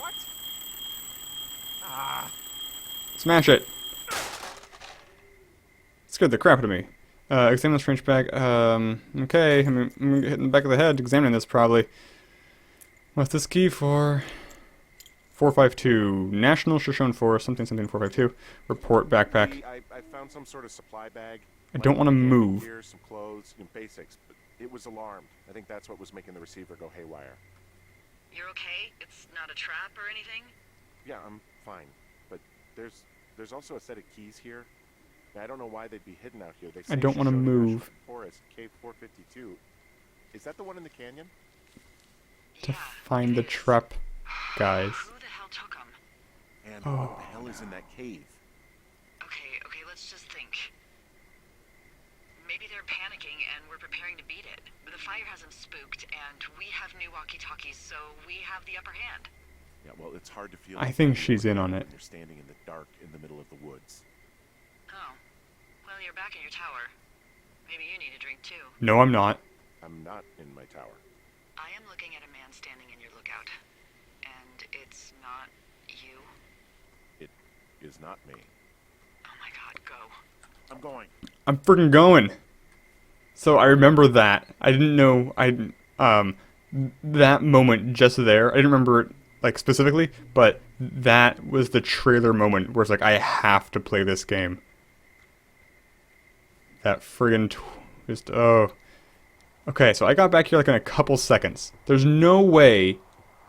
What? Ah. Smash it! Scared the crap out of me. Examine the strange bag. Okay, I'm gonna get hit in the back of the head examining this probably. What's this key for? 452. National Shoshone Forest, something 452. Report backpack. I found some sort of supply bag. I don't want to move. Gear, some clothes, basics, but it was alarmed. I think that's what was making the receiver go haywire. You're okay? It's not a trap or anything? Yeah, I'm fine. But there's also a set of keys here. I don't know why they'd be hidden out here. They say I don't want to Shoshone National move. Forest, Cave 452. Is that the one in the canyon? To Yeah, find the it is. trap guys. Who the hell took them? And Oh. what the hell is in that cave? Okay, let's just think. Maybe they're panicking and we're preparing to beat it. The fire hasn't spooked and we have new walkie-talkies, so we have the upper hand. Yeah, well, it's hard to feel. I think she's in on it. When you're standing in the dark in the middle of the woods. Oh. Well, you're back in your tower. Maybe you need a drink too. No, I'm not. I'm not in my tower. I am looking at a man standing in your lookout. And it's not you. It is not me. Oh my god, go. I'm going. I'm freaking going. So I remember that. I didn't know that moment just there. I didn't remember it like specifically, but that was the trailer moment where it's like I have to play this game. That friggin' twist. Oh. Okay, so I got back here like in a couple seconds. There's no way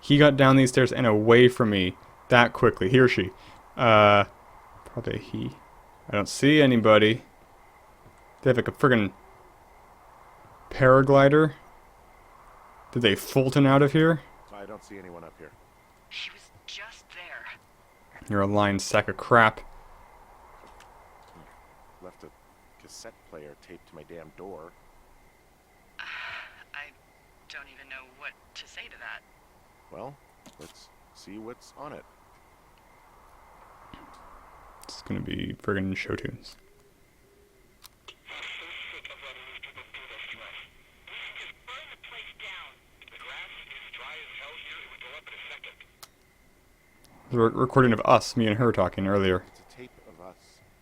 he got down these stairs and away from me that quickly. He or she. Probably a he. I don't see anybody. They have like a friggin' paraglider. Did they Fulton out of here? I don't see anyone up here. He was just there. You're a lying sack of crap. Left a cassette player taped to my damn door. I don't even know what to say to that. Well, let's see what's on it. It's gonna be friggin' show tunes. The recording of us, me and her talking earlier. It's a tape of us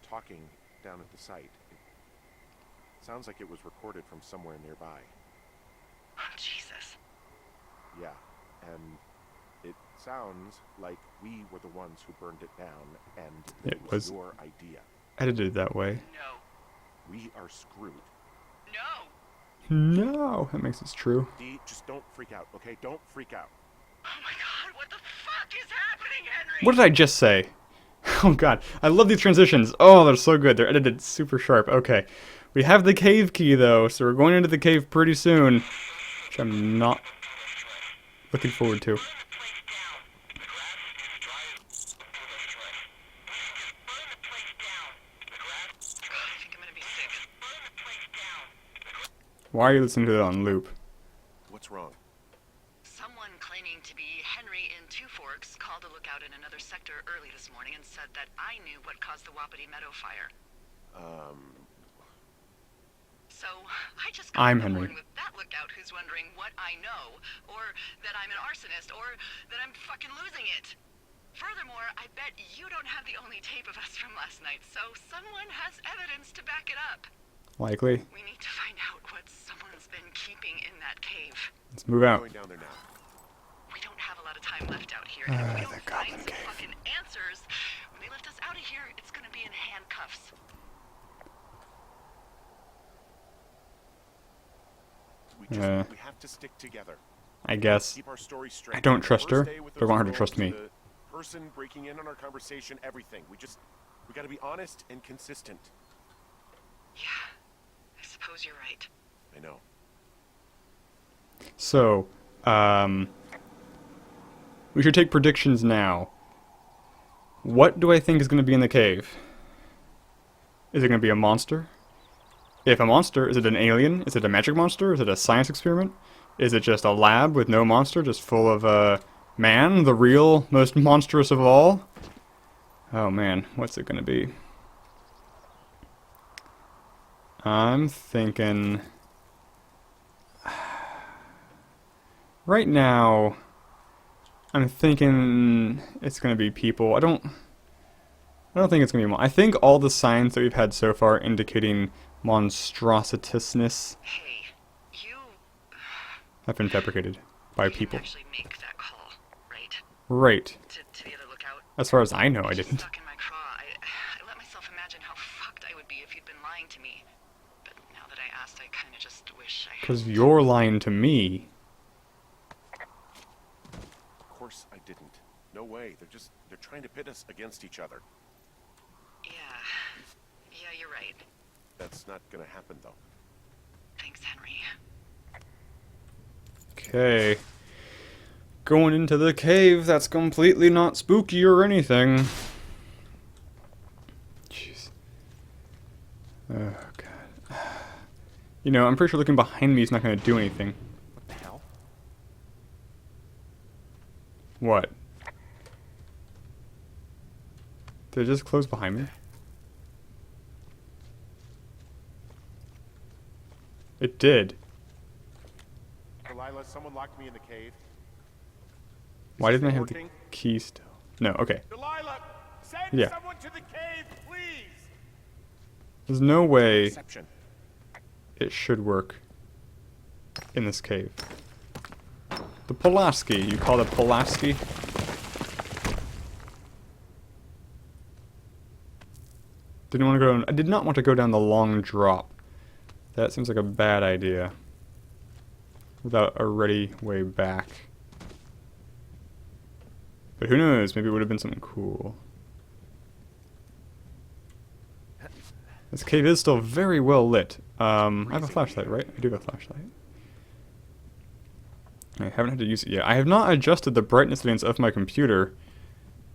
talking down at the site. It sounds like it was recorded from somewhere nearby. Oh, Jesus. Yeah, and it sounds like we were the ones who burned it down, and that It it was- was your idea. Edited that way. No. We are screwed. No! No, that makes it true. Dee, just don't freak out, okay? Don't freak out. Oh my god, what the fuck is happening, Henry? What did I just say? Oh god, I love these transitions. Oh, they're so good. They're edited super sharp. Okay, we have the cave key though, so we're going into the cave pretty soon, which I'm not looking forward to. I think I'm gonna be sick. Why are you listening to that on loop? What's wrong? Someone claiming to be Henry in Two Forks called a lookout in another sector early this morning and said that I knew what caused the Wapiti Meadow fire. So I just got I'm on Henry. board with that lookout who's wondering what I know, or that I'm an arsonist, or that I'm fucking losing it. Furthermore, I bet you don't have the only tape of us from last night, so someone has evidence to back it up. Likely. We need to find out what someone's been keeping in that cave. Let's move I'm out. going down there now. We don't have a lot of time left out here, and if we the don't find goblin some cave. fucking answers, when they lift us out of here, it's gonna be in handcuffs. We have to stick together. I guess. Keep our story straight. I don't trust her, First day with but I those want her to girls, trust me. The person breaking in on our conversation, everything. We gotta be honest and consistent. Yeah, I suppose you're right. I know. So, we should take predictions now. What do I think is going to be in the cave? Is it going to be a monster? If a monster, is it an alien? Is it a magic monster? Is it a science experiment? Is it just a lab with no monster, just full of, man, the real, most monstrous of all? Oh man, what's it going to be? I'm thinking... Right now, I'm thinking it's gonna be people. I don't think it's gonna be. I think all the signs that we've had so far indicating monstrositousness Hey, you have been fabricated by people. didn't actually make that call, right? Right. To the other lookout. As far as I know, I Just didn't. stuck in my craw. I let myself imagine how fucked I would be if you'd been lying to me. But now that I asked, I kind of just wish I had. Because you're lying to me. Of course I didn't. No way. They're trying to pit us against each other. Yeah, you're right. That's not gonna happen, though. Thanks, Henry. Okay. Going into the cave that's completely not spooky or anything. Jeez. Oh, God. You know, I'm pretty sure looking behind me is not going to do anything. What the hell? What? Did it just close behind me? It did. Delilah, someone locked me in the cave. Why Is didn't I this have the working? key still? No, okay. Delilah, send Yeah. someone to the cave, please. There's no way Reception. it should work in this cave. The Pulaski. You call it Pulaski? Didn't want to go. I did not want to go down the long drop. That seems like a bad idea. Without a ready way back. But who knows? Maybe it would have been something cool. This cave is still very well lit. I have a flashlight, right? I do have a flashlight. I haven't had to use it yet. I have not adjusted the brightness settings of my computer.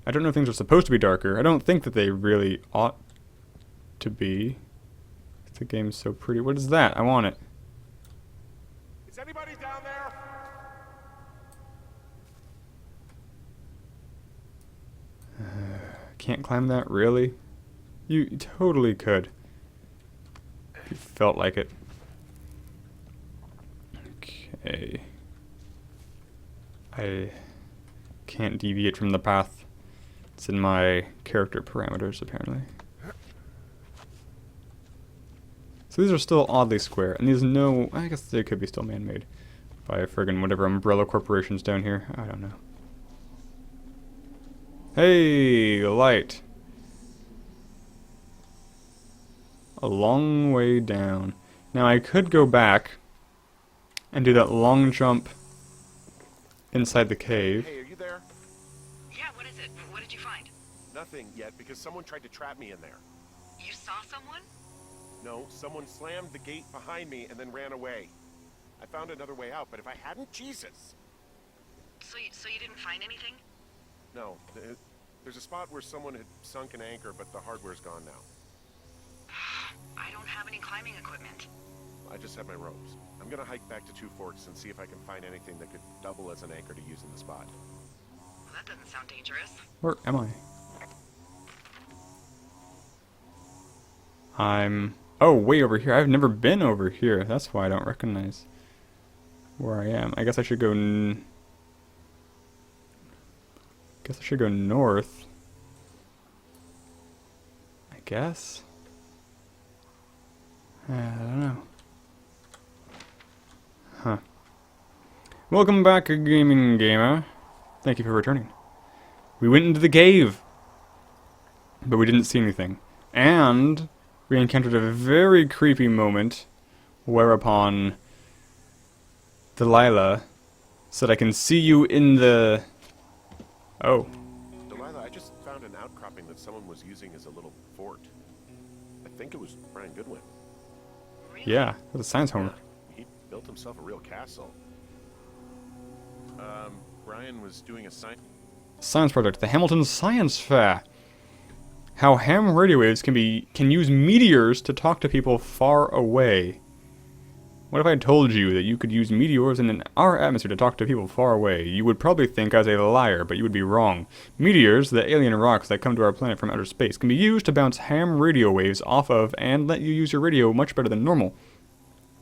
I don't know if things are supposed to be darker. I don't think that they really ought to be. The game's so pretty. What is that? I want it. Is anybody down there? Can't climb that, really? You totally could. If you felt like it. Okay. I can't deviate from the path. It's in my character parameters, apparently. So these are still oddly square, and these no... I guess they could be still man-made by friggin' whatever umbrella corporations down here. I don't know. Hey, light. A long way down. Now I could go back and do that long jump inside the cave. Hey, are you there? Yeah, what is it? What did you find? Nothing yet, because someone tried to trap me in there. You saw someone? No, someone slammed the gate behind me and then ran away. I found another way out, but if I hadn't, Jesus! So you didn't find anything? No, there's a spot where someone had sunk an anchor, but the hardware's gone now. I don't have any climbing equipment. I just have my ropes. I'm gonna hike back to Two Forks and see if I can find anything that could double as an anchor to use in the spot. Well, that doesn't sound dangerous. Where am I? I'm... Oh, way over here. I've never been over here. That's why I don't recognize where I am. I guess I should go... Guess I should go north. I guess? I don't know. Huh. Welcome back, gaming gamer. Thank you for returning. We went into the cave, but we didn't see anything. And we encountered a very creepy moment, whereupon Delilah said, I can see you in the... Oh. Delilah, I just found an outcropping that someone was using as a little fort. I think it was Brian Goodwin. Really? Yeah, that's a science homework. He built himself a real castle. Brian was doing a Science project, the Hamilton Science Fair. How ham radio waves can use meteors to talk to people far away. What if I told you that you could use meteors in our atmosphere to talk to people far away? You would probably think I was a liar, but you would be wrong. Meteors, the alien rocks that come to our planet from outer space, can be used to bounce ham radio waves off of and let you use your radio much better than normal.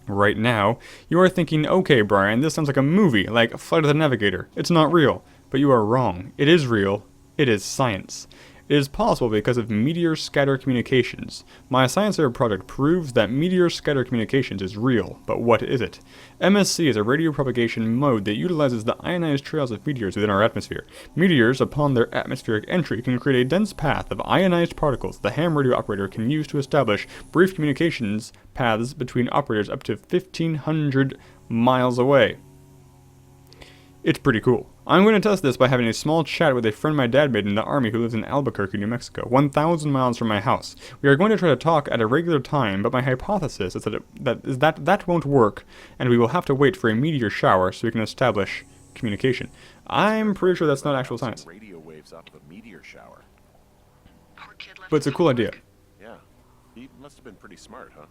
Right now, you are thinking, okay, Brian, this sounds like a movie, like Flight of the Navigator. It's not real. But you are wrong. It is real. It is science. It is possible because of meteor scatter communications. My science fair project proves that meteor scatter communications is real, but what is it? MSC is a radio propagation mode that utilizes the ionized trails of meteors within our atmosphere. Meteors, upon their atmospheric entry, can create a dense path of ionized particles the ham radio operator can use to establish brief communications paths between operators up to 1,500 miles away. It's pretty cool. I'm going to test this by having a small chat with a friend my dad made in the army who lives in Albuquerque, New Mexico, 1,000 miles from my house. We are going to try to talk at a regular time, but my hypothesis is that won't work, and we will have to wait for a meteor shower so we can establish communication. I'm pretty sure that's not actual science. Radio waves off of a meteor shower. Poor kid left But it's a cool idea. Yeah. He must have been pretty smart, huh?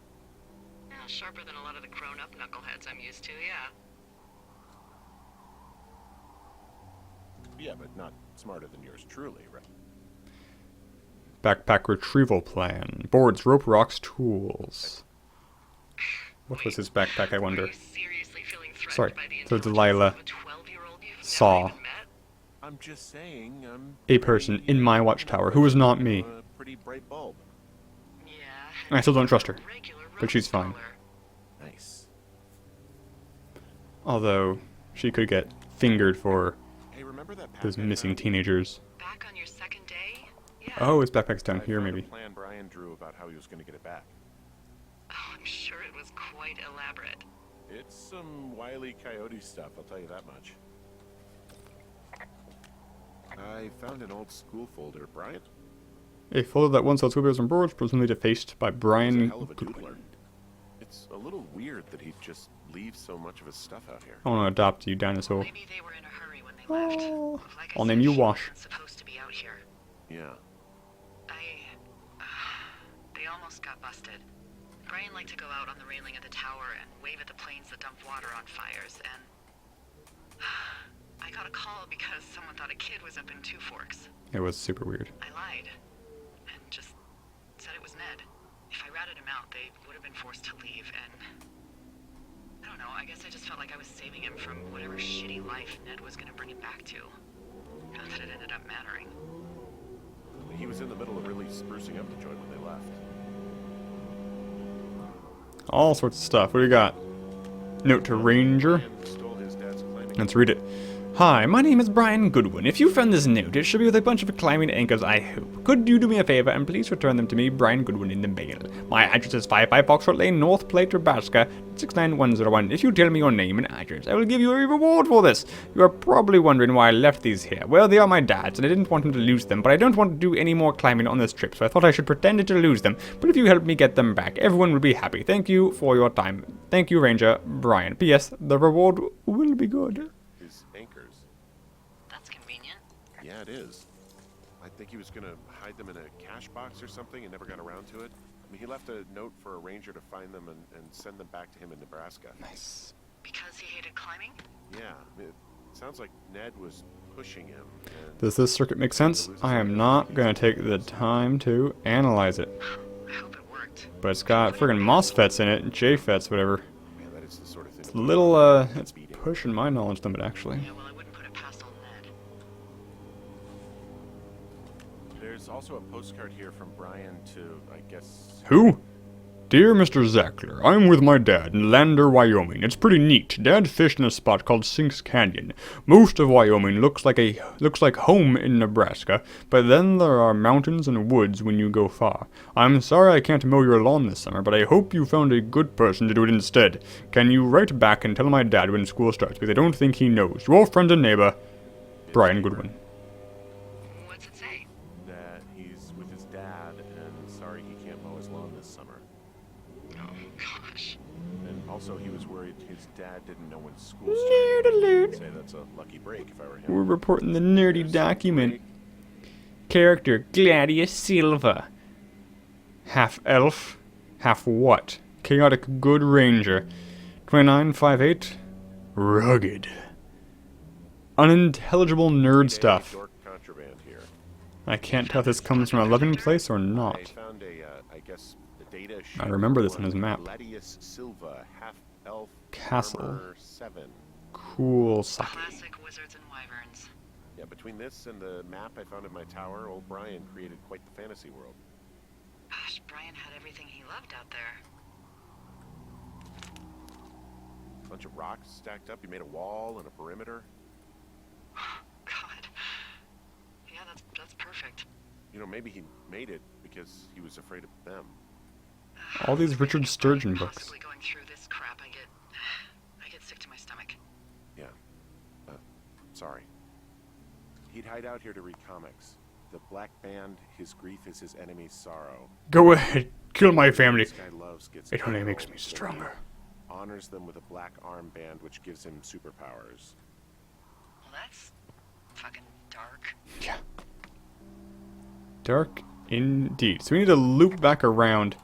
Yeah, sharper than a lot of the grown-up knuckleheads I'm used to, yeah. Yeah, but not smarter than yours truly, right? Backpack retrieval plan. Boards, rope, rocks, tools. What was his backpack, I wonder? Are you seriously feeling threatened Sorry, by the so intelligence Delilah of a 12-year-old you've saw never even met? I'm just saying, a person in my watchtower who was not me. A pretty bright bulb. Yeah. I still don't trust her, Regular but she's rose fine. color. Nice. Although, she could get fingered for Hey, remember that pack those I missing found? teenagers. Back on your second day? Yeah. Oh, his backpack's down I here, found maybe. a plan Brian drew about how he was going to get it back. Oh, I'm sure it was quite elaborate. It's some wily coyote stuff, I'll tell you that much. I found an old school folder, Brian. A folder that once held schoolbooks and boards, presumably defaced by He's a Brian. hell of a doodler. It's a little weird that he'd just leave so much of his stuff out here. I want to adopt you, dinosaur. Maybe they were in a hurry when they left. Oh, Like I I'll said, name you she Wash. wasn't supposed to be out here. Yeah. They almost got busted. Brian liked to go out on the railing of the tower and wave at the planes that dumped water on fires, and I got a call because someone thought a kid was up in Two Forks. It was super weird. I lied and just said it was Ned. If I ratted him out, they would have been forced to leave, and I don't know, I guess I just felt like I was saving him from whatever shitty life Ned was gonna bring him back to. Not that it ended up mattering. He was in the middle of really sprucing up the joint when they left. All sorts of stuff. What do you got? Note to Ranger. Brian stole his dad's climbing. Let's read it. Hi, my name is Brian Goodwin. If you found this note, it should be with a bunch of climbing anchors, I hope. Could you do me a favor and please return them to me, Brian Goodwin, in the mail? My address is 55 Foxtrot Lane, North Platte, Nebraska, 69101. If you tell me your name and address, I will give you a reward for this. You are probably wondering why I left these here. Well, they are my dad's, and I didn't want him to lose them, but I don't want to do any more climbing on this trip, so I thought I should pretend to lose them. But if you help me get them back, everyone will be happy. Thank you for your time. Thank you, Ranger Brian. P.S. The reward will be good. His anchors. That's convenient. Yeah, it is. I think he was going to hide them in a cash box or something and never got around to it. I mean, he left a note for a ranger to find them and send them back to him in Nebraska. Nice. Because he hated climbing? Yeah, I mean, it sounds like Ned was pushing him. And Does this circuit make sense? I am not going to take the time to analyze it. I hope it worked. But it's got friggin' MOSFETs in it, JFETs, whatever. man, that is the sort of thing. It's a little, it's pushing my knowledge limit, actually. Yeah, well, I wouldn't put it past old Ned. There's also a postcard here from Brian to, I guess. Who? Dear Mr. Zackler, I'm with my dad in Lander, Wyoming. It's pretty neat. Dad fished in a spot called Sinks Canyon. Most of Wyoming looks like home in Nebraska, but then there are mountains and woods when you go far. I'm sorry I can't mow your lawn this summer, but I hope you found a good person to do it instead. Can you write back and tell my dad when school starts, because I don't think he knows. Your friend and neighbor, Brian Goodwin. What's it say? That he's with his dad and sorry he can't mow his lawn this summer. Oh, gosh. And also he was worried his dad didn't know when school started. I'd say that's a lucky break if I were him. We're reporting the nerdy document. Character, Gladius Silva. Half elf, half what? Chaotic good ranger. 2958. Rugged. Unintelligible nerd stuff. Dork contraband here. I can't tell if this comes from a loving place or I not. found I guess, the data. I remember this on his map. Gladius Silva, half elf. Castle. armor 7. Cool sake. Classic wizards and wyverns. between this and the map I found in my tower, old Brian created quite the fantasy world. Gosh, Brian had everything he loved out there. Bunch of rocks stacked up. He made a wall and a perimeter. God. Yeah, that's perfect. You know, maybe he made it because he was afraid of them. All these Richard Sturgeon books. Possibly going through this crap, I get sick to my stomach. Yeah. Sorry. He'd hide out here to read comics. The Black Band, his grief is his enemy's sorrow. Go ahead, kill my family. This guy loves gets It only killed, makes me so he stronger. honors them with a black armband, which gives him superpowers. Well, that's fucking dark. Yeah. Dark indeed. So we need to loop back around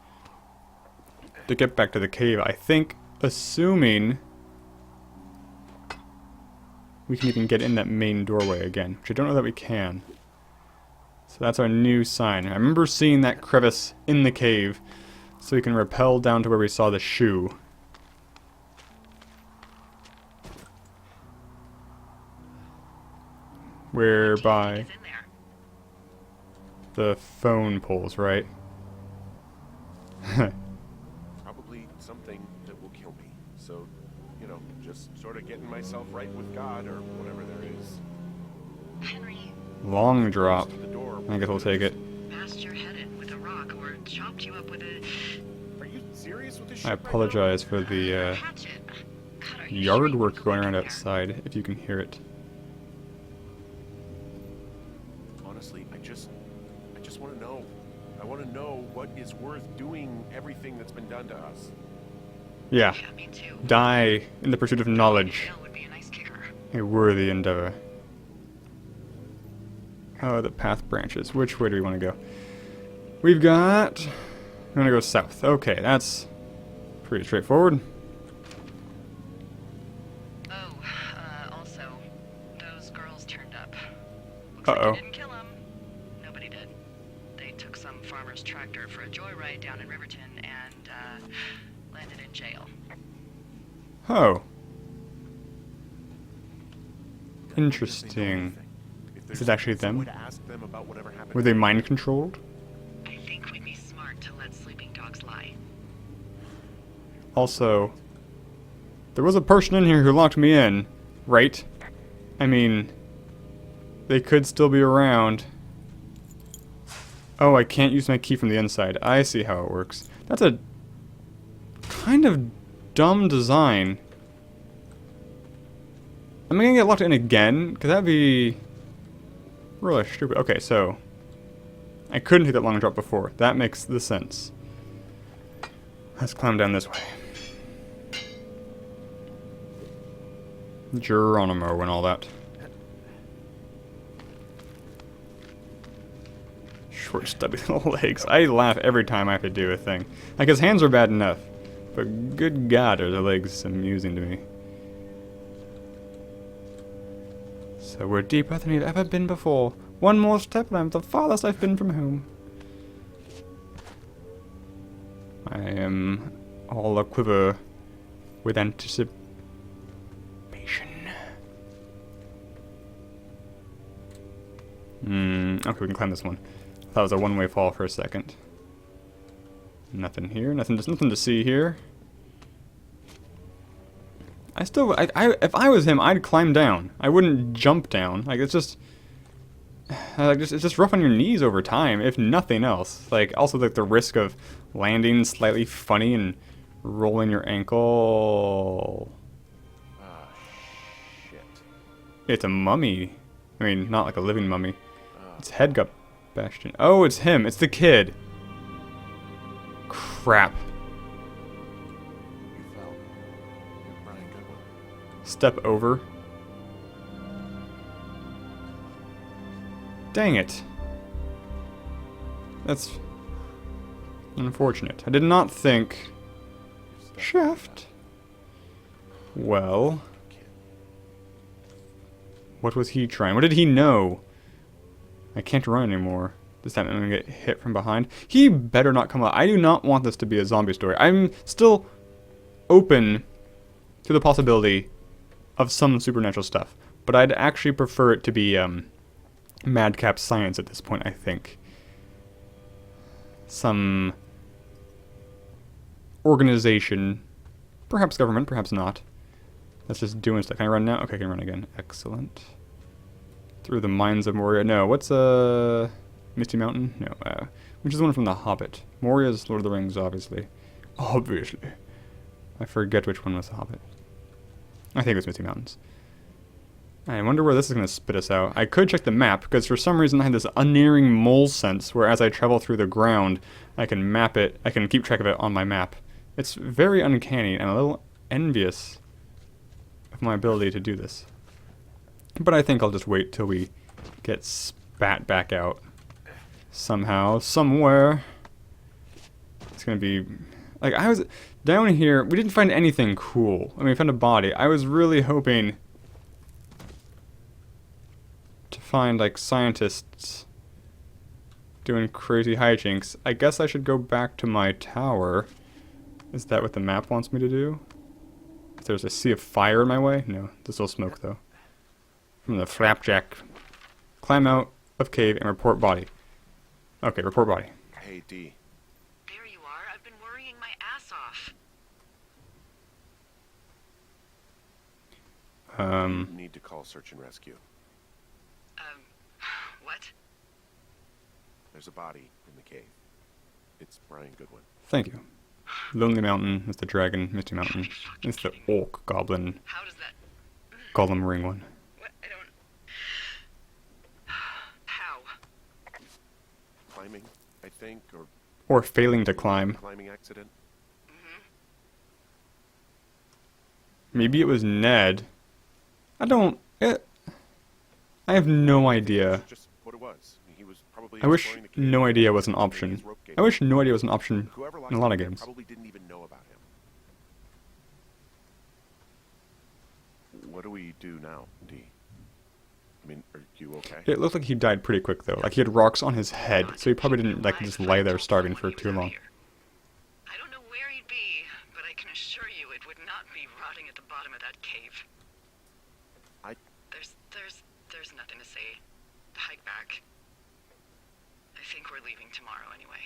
to get back to the cave, I think, assuming we can even get in that main doorway again, which I don't know that we can. So that's our new sign. I remember seeing that crevice in the cave, so we can rappel down to where we saw the shoe. Whereby Is in there. the phone poles, right? Probably something that will kill me. So, you know, just sort of getting myself right with God or whatever there is. Henry, Long drop. To the door. I guess we'll take it. bashed your head in with a rock or chopped you up with a Are you serious with this shit I right now? apologize for the hatchet. God, are you yard sure you work were going around in there? outside, if you can hear it. Honestly, I just want to know. I want to know what is worth doing everything that's been done to us. Yeah. Yeah, me too. Die in the pursuit of knowledge. Jail would be a nice kicker. A worthy endeavor. Oh, the path branches. Which way do we want to go? We've got... We want to go south. Okay, that's pretty straightforward. Oh, also, those girls turned up. Looks Uh-oh. like you didn't kill them. Nobody did. They took some farmer's tractor for a joyride down in Riverton and, landed in jail. Oh. If they know Interesting. anything, if Is there's it actually some way them? to ask them about whatever happened Were they mind controlled? I think we'd be smart to let sleeping dogs lie. Also, there was a person in here who locked me in, right? I mean, they could still be around. Oh, I can't use my key from the inside. I see how it works. That's a kind of dumb design. Am I gonna get locked in again? Because that'd be really stupid. Okay, so I couldn't do that long drop before. That makes the sense. Let's climb down this way. Geronimo and all that. Short, stubby little legs. I laugh every time I have to do a thing. Like, his hands are bad enough. But good God, are the legs amusing to me. So we're deeper than we've ever been before. One more step and I'm the farthest I've been from home. I am all aquiver with anticipation. Okay, we can climb this one. That was a one-way fall for a second. Nothing here. Nothing to see here. If I was him, I'd climb down. I wouldn't jump down. Like, it's just, it's just rough on your knees over time, if nothing else. Like, also like the risk of landing slightly funny and rolling your ankle. Ah, shit. It's a mummy. I mean, not like a living mummy. Its head got bashed in. Oh, it's him. It's the kid. Crap. You fell. You're Brian Goodwin. Step over. Dang it. That's unfortunate. I did not think. Shaft. Well, what was he trying? What did he know? I can't run anymore. Does that mean I'm gonna get hit from behind? He better not come out. I do not want this to be a zombie story. I'm still open to the possibility of some supernatural stuff, but I'd actually prefer it to be madcap science at this point, I think. Some organization, perhaps government, perhaps not. That's just doing stuff. Can I run now? Okay, I can run again. Excellent. Through the mines of Moria. No, what's Misty Mountain? No, which is the one from The Hobbit. Moria's Lord of the Rings, obviously. Obviously. I forget which one was The Hobbit. I think it was Misty Mountains. I wonder where this is going to spit us out. I could check the map, because for some reason I have this unerring mole sense, where as I travel through the ground, I can map it, I can keep track of it on my map. It's very uncanny, and I'm a little envious of my ability to do this. But I think I'll just wait till we get spat back out. Somehow, somewhere. It's going to be... Like, I was... Down here, we didn't find anything cool. I mean, we found a body. I was really hoping to find, like, scientists doing crazy hijinks. I guess I should go back to my tower. Is that what the map wants me to do? If there's a sea of fire in my way? No, there's still smoke, though. From the flapjack. Climb out of cave and report body. Okay, report body. Hey, D. There you are. I've been worrying my ass off. You need to call search and rescue. What? There's a body in the cave. It's Brian Goodwin. Thank you. Lonely Mountain is the dragon, Misty Mountain. It's the orc goblin. How does that... Golem ring one. What? I don't... How? Climbing, I think, or Or failing to climb. climbing accident. Maybe it was Ned. I have no idea. That's just what it was. He was probably I wish exploring the cave, no idea was an finding option. his rope I wish no idea was an option Whoever locked in a lot of him in games. probably didn't even know about him. What do we do now, D? I mean, are you okay? It looked like he died pretty quick though. Like he had rocks on his head, so he probably didn't like just lie there starving for too long. I don't know where he'd be, but I can assure you it would not be rotting at the bottom of that cave. There's nothing to say. Hike back. I think we're leaving tomorrow anyway.